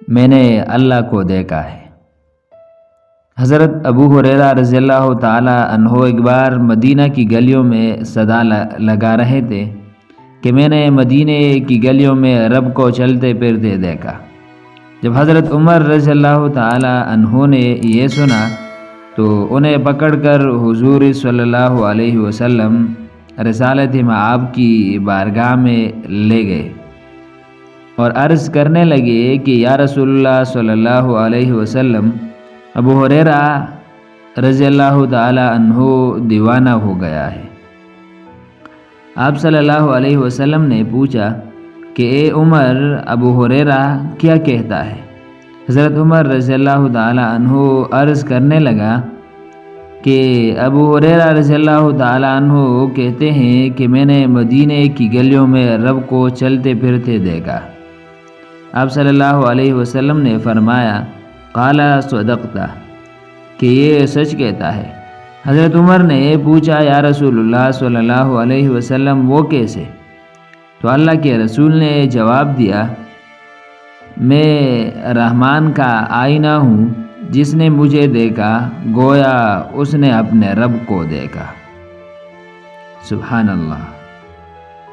میں نے اللہ کو دیکھا ہے۔ حضرت ابو ہریرہ رضی اللہ تعالی عنہ ایک بار مدینہ کی گلیوں میں صدا لگا رہے تھے کہ میں نے مدینہ کی گلیوں میں رب کو چلتے پھرتے دیکھا۔ جب حضرت عمر رضی اللہ تعالی عنہ نے یہ سنا تو انہیں پکڑ کر حضور صلی اللہ علیہ وسلم رسالت مآب کی بارگاہ میں لے گئے اور عرض کرنے لگے کہ یا رسول اللہ صلی اللہ علیہ وسلم، ابو ہریرہ رضی اللہ تعالی عنہ دیوانہ ہو گیا ہے۔ آپ صلی اللہ علیہ وسلم نے پوچھا کہ اے عمر، ابو ہریرہ کیا کہتا ہے؟ حضرت عمر رضی اللہ تعالی عنہ عرض کرنے لگا کہ ابو ہریرہ رضی اللہ تعالی عنہ کہتے ہیں کہ میں نے مدینہ کی گلیوں میں رب کو چلتے پھرتے دیکھا۔ آپ صلی اللہ علیہ وسلم نے فرمایا قال صدقت، کہ یہ سچ کہتا ہے۔ حضرت عمر نے پوچھا یا رسول اللہ صلی اللہ علیہ وسلم وہ کیسے؟ تو اللہ کے رسول نے جواب دیا، میں رحمان کا آئینہ ہوں، جس نے مجھے دیکھا گویا اس نے اپنے رب کو دیکھا۔ سبحان اللہ۔